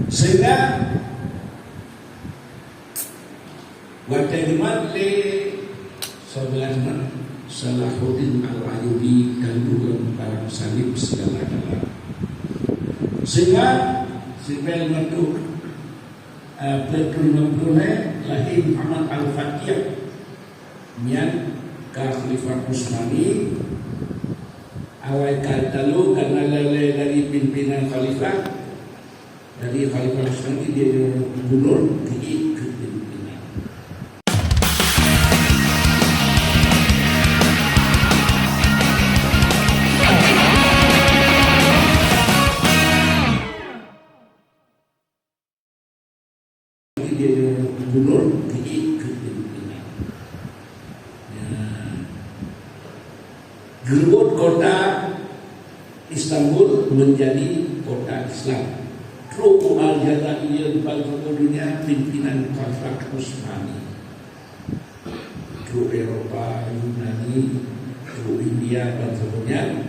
Sehingga Waterman le 11 Salahuddin Al-Ayyubi dan juga para salib segala galanya. Sehingga Sibel Madu Pertulungan lahir Muhammad Al-Fatih yang Khalifah Utsmani awal katalu karena lele dari pimpinan Khalifah dari Khalifah Utsmani dia gubernur ke pimpinan. Dia gubernur ke pimpinan. Gerbut kota Istanbul menjadi kota Islam. Ruku al-Jadaiyah pada dunia pimpinan Khalifah Utsmani. Ke Eropa, Yunani, ke India dan sebagainya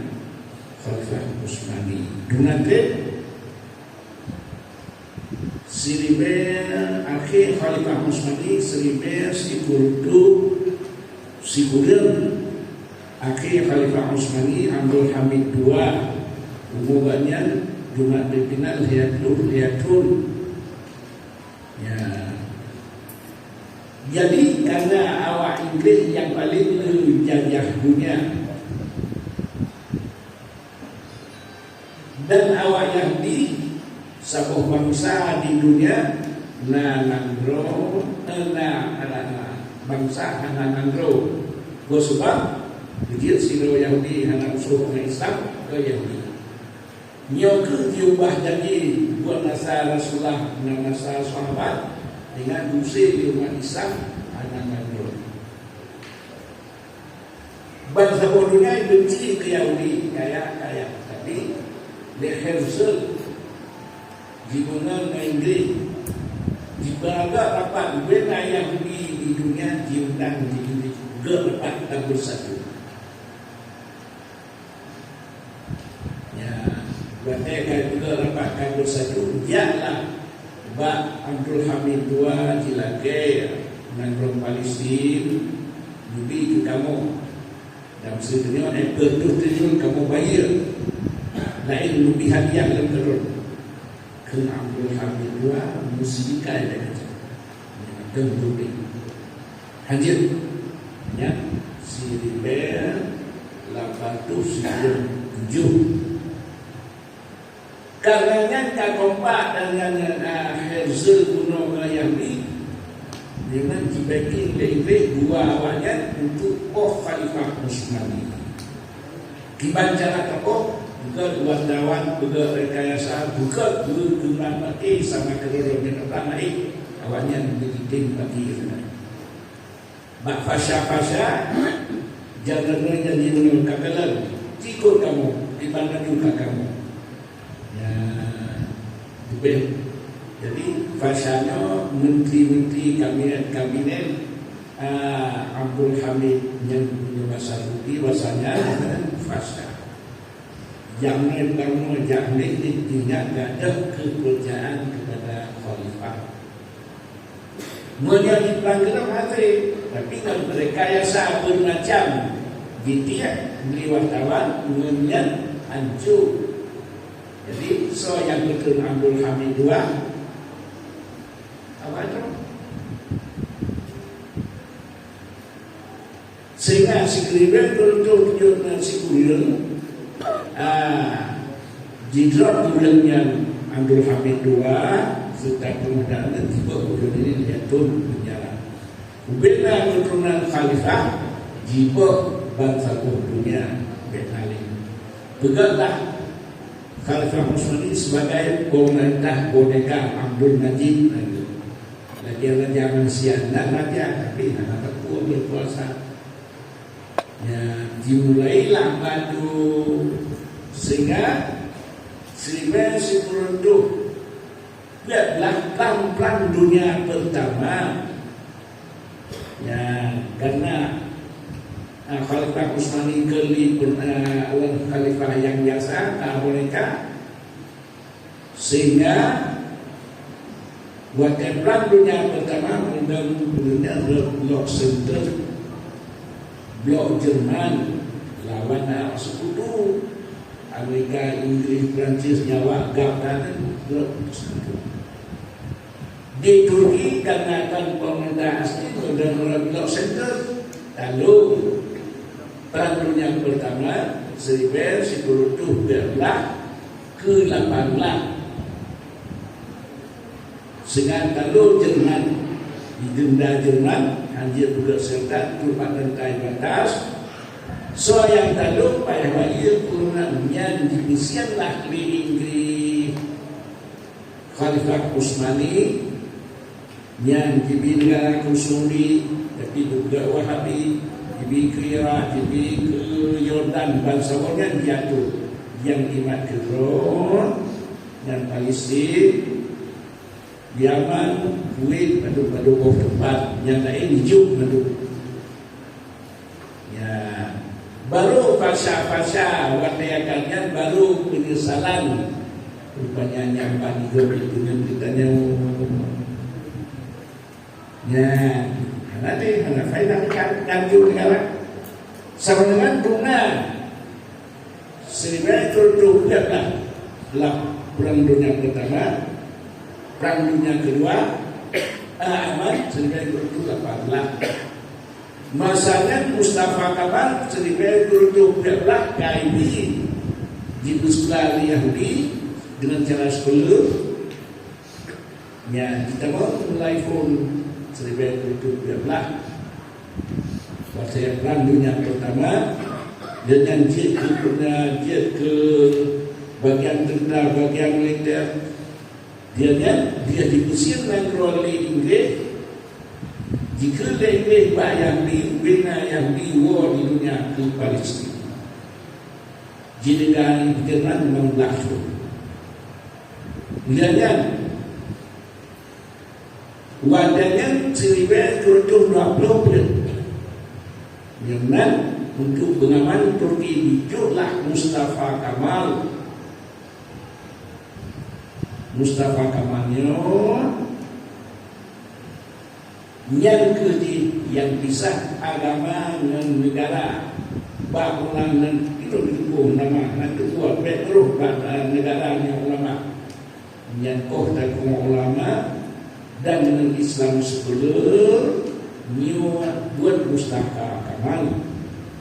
Khalifah Utsmani. Dunante Siribe akhir Khalifah Utsmani Siribe Sikudir akhir Khalifah Utsmani Abdul Hamid II hubungannya Jumat pimpinan lihatun ya. Jadi karena awak Inggris yang paling menjajah dunia dan awak Yahudi sebuah bangsa di dunia bangsa Nanandro gue sebab begitu siro Yahudi anak usul Islam ke Yahudi nyoke diubah jadi buat nasa Rasulullah dan nasa sahabat dengan dusi di umat Islam anak Nanandro bangsa bodohnya benci ke Yahudi kaya tapi leherzel gimana ke Inggris di berada rapat bena Yahudi di dunia diundang di Inggris berempat dan bersatu. Ya, berarti juga rapat dan bersatu. Ialah Bak Abdul Hamid II Jilake dengan Palestin lebih ke kamu dan sebenarnya ada betul kamu bayar lain lebih hadiah yang turun. Kena Abdul Hamid II musibika ada dan lebih hadir ya Siriber 807 karenanya kompak dengan Herzl Kuno Yahudi dengan dibagi lebih dua awalnya untuk Khalifah Utsmani dibaca tokoh buka wartawan, buka rekayasa, buka guna mati sama kedua orang naik awalnya menjadi tim bagi bak fasya jangan jadi menurut kakalan cikur kamu dibanding juga kamu ya lebih jadi fasyanya menteri-menteri kabinet Abdul Hamid yang punya bahasa Budi bahasanya fasya jangan kamu jangan tidak ada kepercayaan kepada khalifah menjadi pelanggaran hati tapi kalau rekayasa bermacam dia beli wartawan mengenai hancur jadi so yang betul Abdul Hamid II apa itu sehingga si Kriben untuk si Kurir di drop bulannya Abdul Hamid II serta kemudian tiba bulan ini dia turun penjara. Bina keturunan Khalifah jiwa bangsa dunia Betali. Begitulah Khalifah Utsmani sebagai pemerintah boneka Abdul Najib lagi zaman siang dan raja tapi anak tua berkuasa. Ya dimulailah batu sehingga 1910 lihatlah perang dunia pertama ya karena Khalifah Utsmani awal Khalifah yang biasa mereka sehingga Waktu perang dunia pertama dunia blok center, blok Jerman lawan sekutu Amerika, Inggris, Prancis, Jawa, Gabdan blok center. Di Turki karena pemerintah asli dan blok center. Lalu perang dunia pertama 1912 ke 18. Sehingga lalu Jerman digenda Jerman hancur juga serta tumpah rantai batas. So yang lalu payah bagi kurangnya dimisianlah di Khalifah Utsmani yang dibi negara Kusuri, tapi juga Wahabi, dibi ke Irak, dibi ke Yordan, bangsawannya jatuh yang imat ke Rom dan Palestin, Yaman, Kuwait, padu tempat yang lain hidup padu. Ya, baru fasa watayakannya baru penyesalan rupanya nyampan hidup itu yang ditanya. Ya, nanti mana faedah kan juga sama dengan bunga. 1912 lah perang dunia pertama. Perang dunia kedua aman 1918. Masanya Mustafa Kamal 1912 KIB di sekolah Yahudi dengan cara sekolah. Ya, kita mau mulai pun 1912 waktu yang perang dunia pertama dengan jet ke bagian tentara, bagian militer. Dia diusir oleh Inggris. Jika Inggris bayang di bina yang di war di dunia ke Palestin, jadi dengan Jerman memang langsung. Kemudian wadahnya 1920 Jerman untuk pengaman Turki diculah Mustafa Kamal. Mustafa Kamalnya yang pisah agama dengan negara, bangunan dan itu didukung nama nanti buat Petro negaranya ulama, yang kota ulama dan dengan Islam sekolah buat Mustafa Kamal.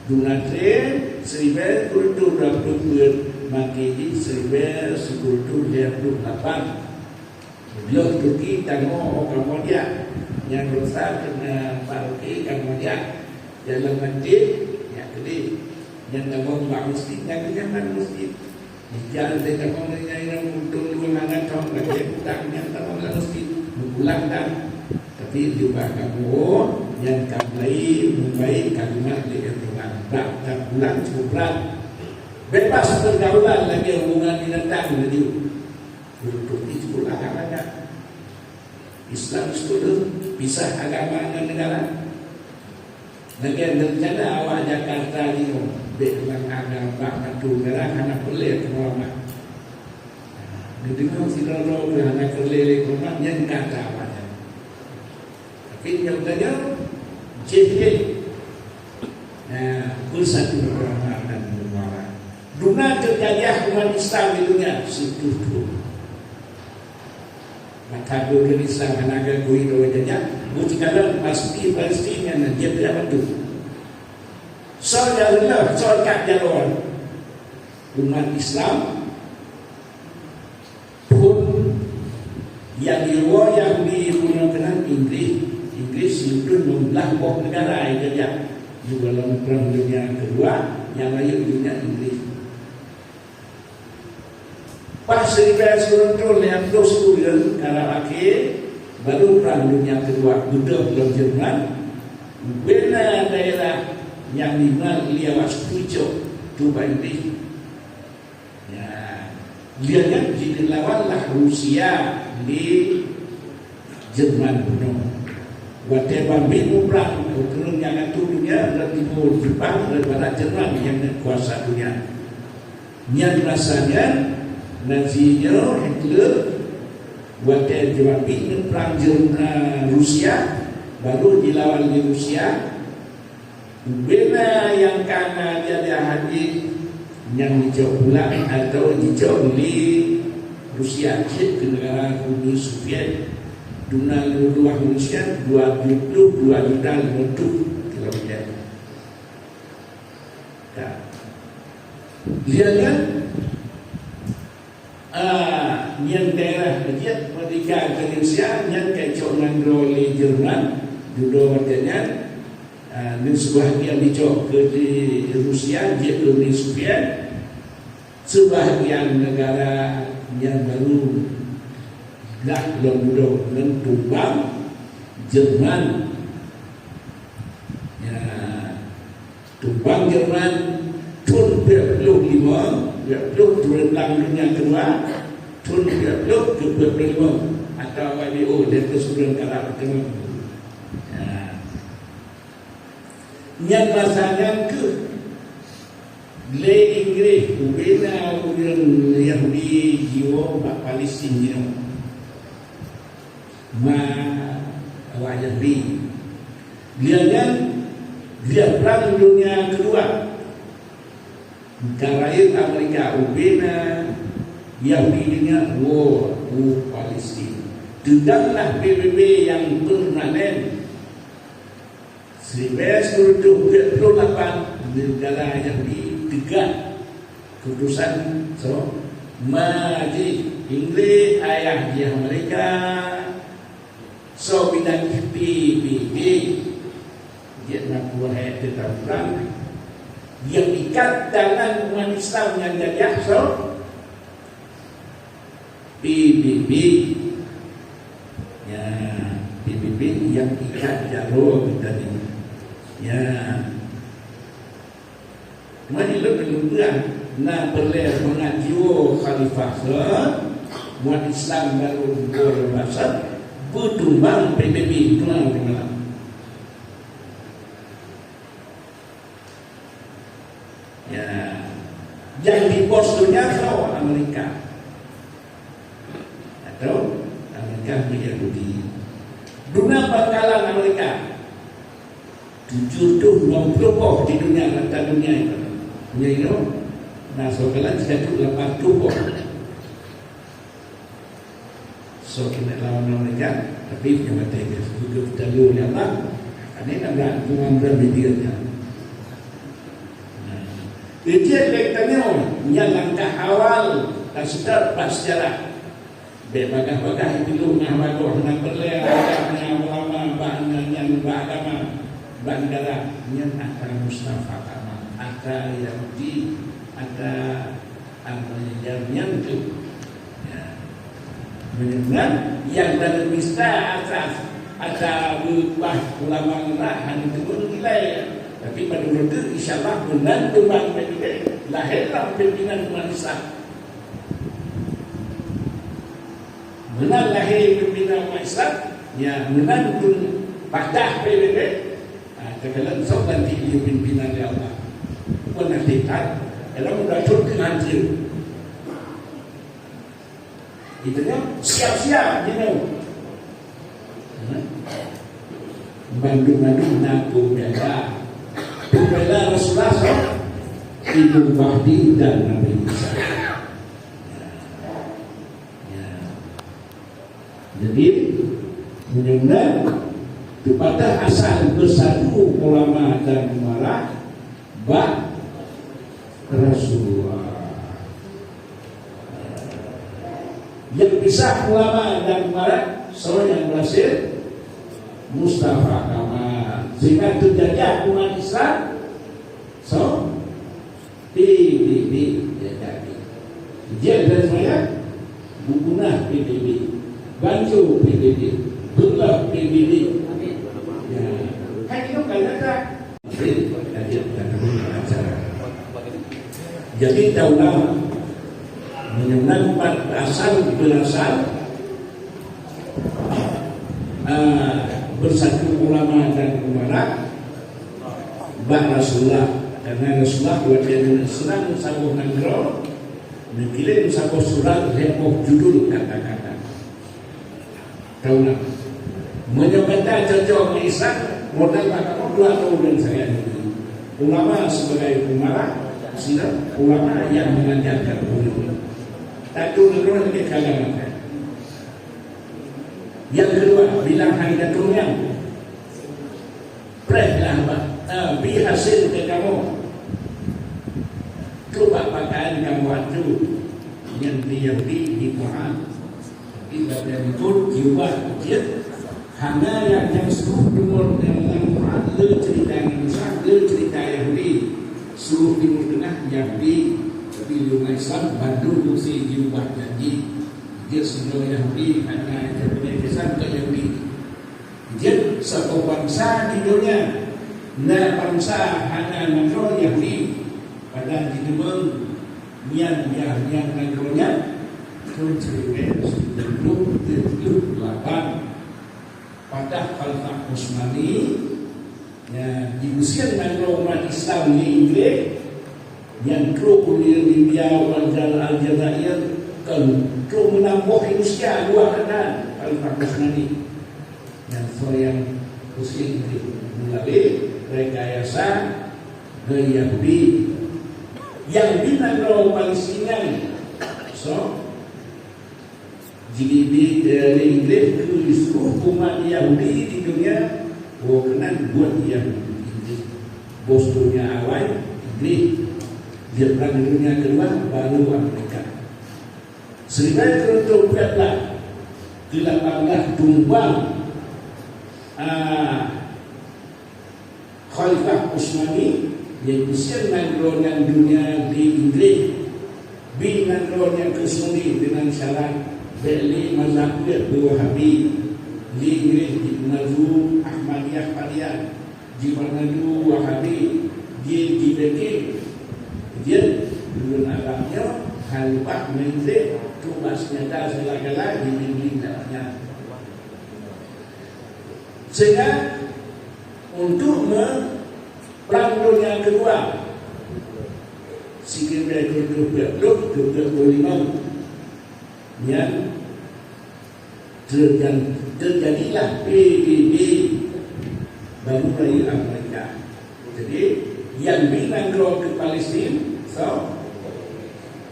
Dunatre 1920 mati di 1928. Beliau Turki tengok Kamboja yang besar kena Turki Kamboja dalam masjid ya kedai yang tengok buat masjid yang jangan masjid jalan dia tengok yang untuk dua mangan tahun lagi hutang yang tengok masjid pulang dan tapi juga kamu yang kamlai Mumbai kalimat dia Tuhan tak pulang cukup berat. Bebas pergaulan lagi hubungan binatang lagi. Untuk itu agamanya Islam itu pisah agama dan negara. Lagi rencana awak Jakarta ni dengan agama batu negara anak pelik ulama. Jadi kalau tidak tahu anak pelik ulama yang kata awaknya. Tapi yang tanya jadi pusat ulama dan ulama. Dunia terjajah umat Islam di dunia setuju. Maka dulu Islam anak Guido jajah, bukan pasti Palestina dan dia tidak bantu. Saudara, saudara jalan umat Islam pun yang yang digunakan Inggris itu membelah negara jajah. Di dalam perang dunia kedua yang lain dunia Inggris. Pas Rasul yang terus turun karena akhir baru perang dunia kedua budak dalam Jerman benar daerah yang dimana dia setuju coba ini ya dia kan jadi lawanlah Rusia di Jerman kuno waktu bambu perang turun yang dunia dan timur Jepang daripada Jerman yang kuasa dunia yang rasanya Nazinya Hitler Waktu Jepang perang Rusia, baru dilawan di Rusia. Bena yang karena dia hadir yang dijauh pula atau dijauh di Rusia ke negara Uni Soviet. Dunia luar Rusia 22 juta 50 kilometer. Lihat kan? Yang daerah kecil ketika Indonesia yang kacau dengan Jerman judo katanya dan sebahagian dicok ke Rusia dia ke Uni Soviet, sebahagian negara yang baru dah judo dan tumbang Jerman ya, tumbang Jerman tahun 25 tentang dunia kedua tahun 25 atau WBO dan keseluruhan kalah pertama yang masanya ke le Inggris ubena urin Yahudi jiwa bak Palestin ma Yahudi dia perang dunia kedua Karair Amerika ubena Yahudinya Palestin. Tidaklah PBB yang permanen 1928 negara Yahudi tegak keputusan Maji Inggris ayah dia mereka bidang PBB dia nak buat tetap perang yang ikat tangan umat Islam yang jajah PBB ya, PBB yang ikat jaro kita ni ya, mari lebih nak perlu mengajiu khalifah umat Islam baru berbahasa bertumbang PBB tuan tuan. Ya, yang di posturnya kalau Amerika atau Amerika Yahudi. Dunia bakalan Amerika 70 di dunia rata dunia itu. Punya itu. Nah, soalan 180 so kita lawan Amerika, tapi yang bertanya juga kita dulu ya Allah. Ini nak cuma berbicara. Dia kaitannya yang langkah awal dan sudah bersejarah. Bagah-bagah itu ngahwagoh nak perleh agama ulama yang beragama bandara yang antara Mustafa Kamal, antara Yahudi, antara yang itu. Benar yang dari mista atas ada berubah ulama hanya itu nilai. Tapi pada waktu insyaAllah benar tumbang PBB lahirlah pimpinan umat Islam. Benar lahir pimpinan umat Islam ya benar pun padah PBB terkala sok nanti dia pimpinan dia Allah pun nanti tak dalam mudah curti hancur itu kan siap-siap Bandung-bandung naku bela bela Rasulullah Ibnu Mahdi dan Nabi Isa. Jadi benar kepada asal bersatu ulama dan umara bak Rasulullah. Yang pisah ulama dan umara seorang yang berhasil Mustafa Kamal. Jika terjadi umat Islam, so PBB dia jadi. Dia dan saya bukunah PBB, bantu PBB, belah PBB. Ya, kan itu kata jadi tahulah menyebutkan asal berasal bersatu ulama dan umara bak Rasulullah karena Rasulullah buat dia Islam sabuh nangro mengkirim sabuh surat heboh judul kata-kata Tahu nak menyebutkan cocok Islam modal kata dua tahun dan saya ini ulama sebagai pemarah sila ulama yang mengajarkan ulama tak tahu negara ini kalangan. Yang kedua bilang hari datangnya prehlah bi hasil ke kamu coba pakaian kamu atu yang Yahudi di Quran tidak betul jiwa dia hanya yang seluruh timur yang Quran le cerita Indonesia le cerita Yahudi seluruh timur tengah Yahudi pilih Islam Bandung si jiwa janji dia semua Yahudi hanya punya kesan ke Yahudi dia satu bangsa di dunia na bangsa hanya negara Yahudi pada di dunia yang negaranya Tujuh pada Khalifah Utsmani ya, di usia negara umat Islam di Inggris yang terus kuliah Libya Aljazair kan terus menambah Indonesia dua kanan Khalifah Utsmani yang yang usia Inggris melalui rekayasa dari Yahudi yang di negara Palestina so GDP dari Inggris ke seluruh umat Yahudi di dunia kenal buat Yahudi bosnya awal Inggris dia perang dunia kedua baru Amerika 1914 tumbang Khalifah Utsmani yang usia negara dunia di Inggris negara yang kesemudi dengan syarat Beli mazhab Wahabi di Inggris di Nazu Ahmadiyah Padian di Nazu Wahabi di Beijing dia dulu alamnya Khalifah Menze tugas nyata segala di Beijing dalamnya sehingga untuk perang dunia kedua sikit dari 25 yang terjadilah PBB baru dari Amerika. Jadi yang bilang ke Palestina, so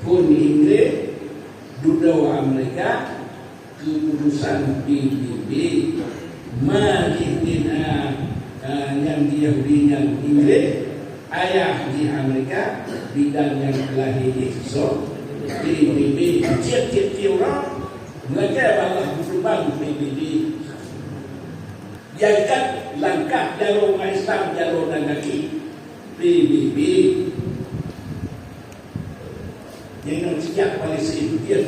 pun Inggris, duduk Amerika, keputusan PBB, makin yang Yahudi yang Inggris, ayah di Amerika, bidang yang lahir so PBB tiap-tiap orang mereka malah berubah PBB yang kan langkah jalur Islam jalur dan kaki PBB yang sejak Palestina dia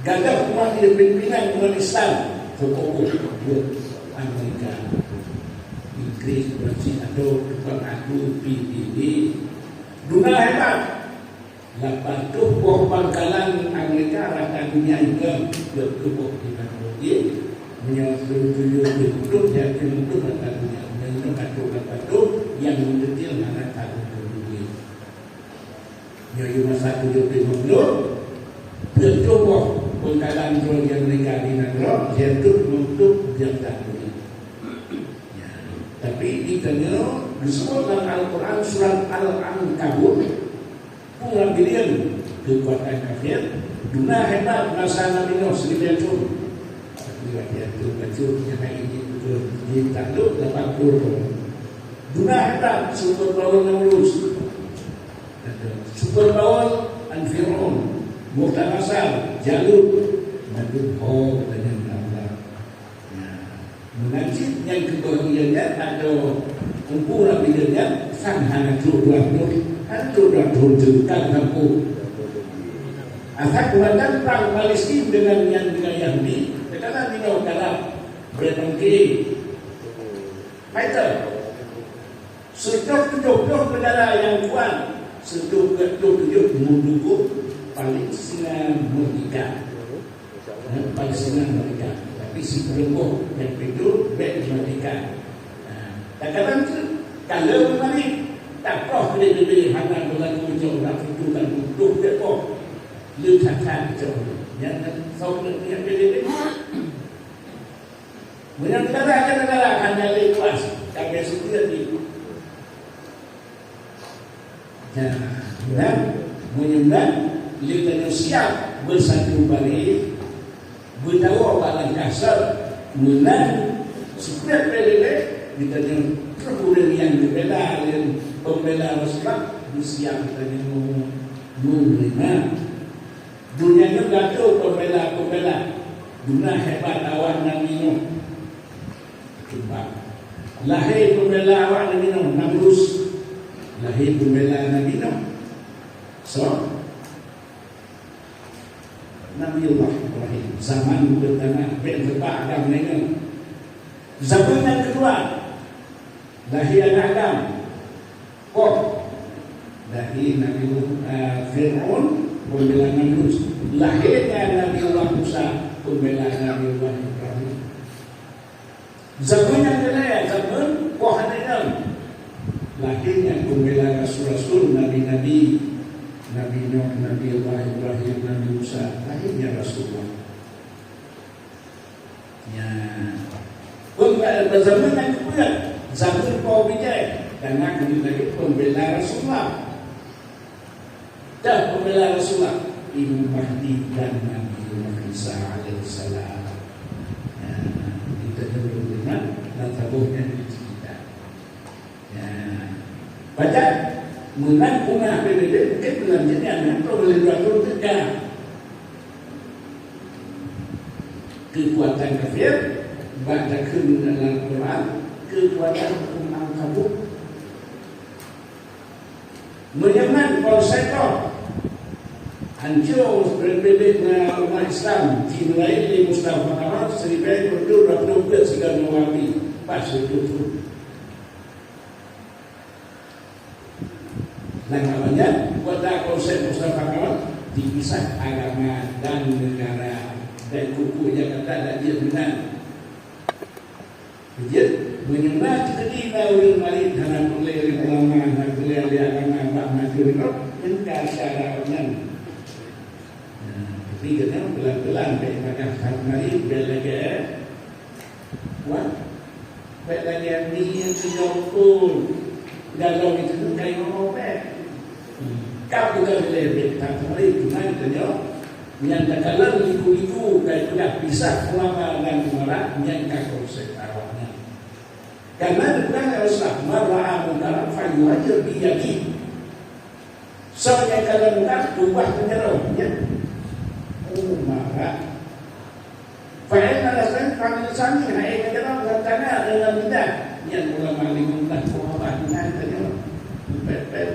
gagal kuat di pimpinan umat Islam tokoh Amerika Inggris Brazil atau tukang aku PBB dunia hebat lepas tu buah pangkalan Amerika rata dunia juga berkebuk di teknologi menyebut hidup yang hidup rata dunia menyebut kata-kata yang mendetil mana kata teknologi jadi masa 75 bercoba pangkalan dunia Amerika di negara jatuh untuk jatuh dunia tapi di tengah disebut dalam Al-Quran surat Al-Ankabut pulang pilihan kekuatan kafir dunia hebat masa Nabi Nuh 9 tahun dia tu baju yang ini di takluk 80 dunia hebat super power Namrus super power Fir'aun Muhtanasar Jalut Nabi dengan Allah mengaji yang kebahagiaannya ada kumpulan pilihannya sang hana dua hancur dan tunjukkan kampung. Asal kuatan perang Palestina dengan Yahudi, karena minum kalah bertengki. Fighter, sejuk negara yang kuat, sejuk mendukung Palestina merdeka. Palestina merdeka, tapi si perempuan yang itu merdeka. Kadang-kadang kalau kembali tak kau boleh hanya berlaku jauh nak tujukan untuk depo, lu tak jauh. Yang tahu yang boleh Menang negara hanya lepas kami setia di. Dan menyembah kita siap bersatu balik bertawa balang kasar menang setiap pelele kita terpulih yang berbeda dan pembela Rasulullah siap kita menerima dunia ini gaduh pembela dunia hebat awak nak minum lahir pembela awak nak minum Namrus lahir pembela nak minum so Nabi Allah Ibrahim zaman pertama berdebat Adam dengan zaman yang kedua lahir anak Adam lahir Nabi Fir'aun pembela Namrus lahirnya Nabi Allah Musa pembela Nabi Allah Ibrahim zaman yang kedua zaman Adam lahirnya pembela Rasul-Rasul Nabi-Nabi Nabi Nuh, Nabi Allah Ibrahim, Nabi Musa, lahirnya Rasulullah. Ya, pada zaman yang kedua, zaman Paul Bijay, karena kemudian pembela Rasulullah. Dah pembela Rasulullah, Imam Mahdi dan Nabi Isa alaihissalam. Ya, kita berhubungan dan tabuhnya di kita. Ya, baca. Menang punah PBB mungkin belanjanya atau boleh beratur tegak kekuatan kafir baca dalam Quran kekuatan umam kabut menyeman polsekor hancur PBB umat Islam dimulai di Mustafa Kamal seribai berdua berdua segala mewami pas itu dan namanya kota konsep Mustafa Kamal dipisah agama dan negara dan kuku Jakarta dan dia benar dia menyembah ketika ulil malik dalam ulil ulama dan ulil agama Pak Majuri engkau syaratnya tapi kita pelan-pelan baik maka hari belage wah baik lagi ni yang dijauh dalam itu kayak ngomong kau bukan lebih tak terlalu tunai yang terkalah liku-liku kayak sudah pisah ulama dan ulama yang kau konsep awalnya karena bukan haruslah marah mudah fayu aja biyaki soalnya kalau mudah ubah penyeruhnya marah fayu alasan panggil sani hai penyeruh tanah dalam mudah yang ulama limudah ulama dengan penyeruh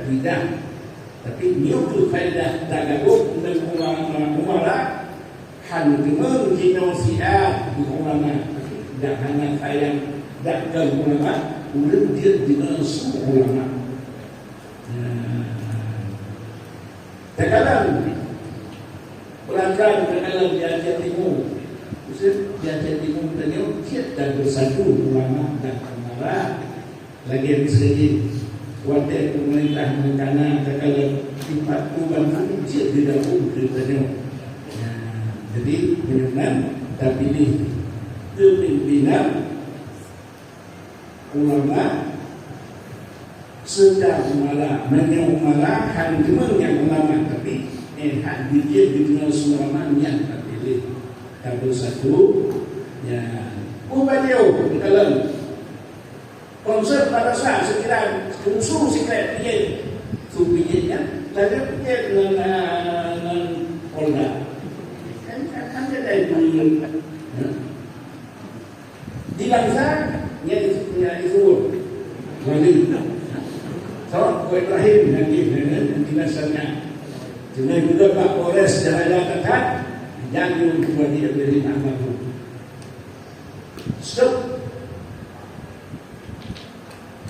bidang tapi nyukur faedah tagaguk dan ulama hantimeng kinosiat di ulama dan hanya sayang dagang ulama udah dia dinasuh ulama terkadang pelanggan terkadang di Aceh Timur di Aceh Timur tanya dia bersatu ulama dan ulama lagi yang sedikit waktu pemerintah mengkana terkala empat uban kecil di dalam ceritanya. Jadi menyunan tapi ini kepimpinan ulama sedang malah menyumalah handimen yang ulama tapi hadir di tengah ulama yang terpilih tabel satu ya ubadiyo di dalam konsep pada saat sekiranya unsur sikap dia supinya lalu dia dengan Polda kan ada itu di bangsa yang punya itu wali so Ibrahim nanti dengan dinasannya dengan juga Pak Polres Jakarta Kata jangan buat dia beri nama stop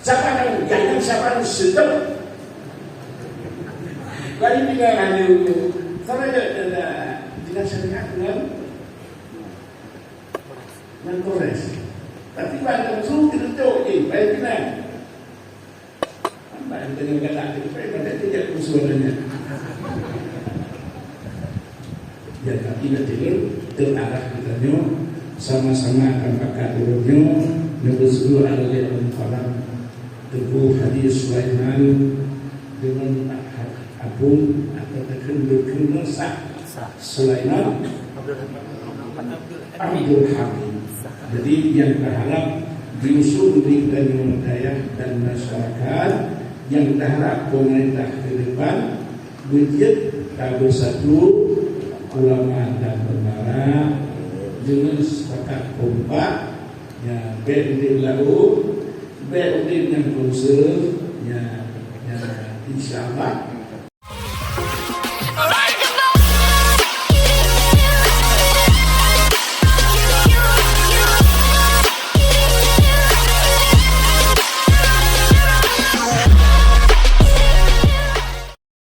siapa yang siapa sedang kali ini kan ada sama ada dilaksanakan dengan Polres tapi pada musuh kita tahu baik benar apa yang tadi kata baik pada tidak musuhnya ya tapi kita terarah kita sama-sama akan pakai turunnya nebesulu alaihi wasallam teguh hadis Sulaiman dengan abung atau tekan sah Sulaiman Abdul Hamid. Jadi yang berharap diusung di wilayah dan masyarakat, yang berharap pemerintah ke depan wujud bersatu ulama dan bermara dengan sepakat kompak ya BUD lalu BUD yang konsel ya insyaallah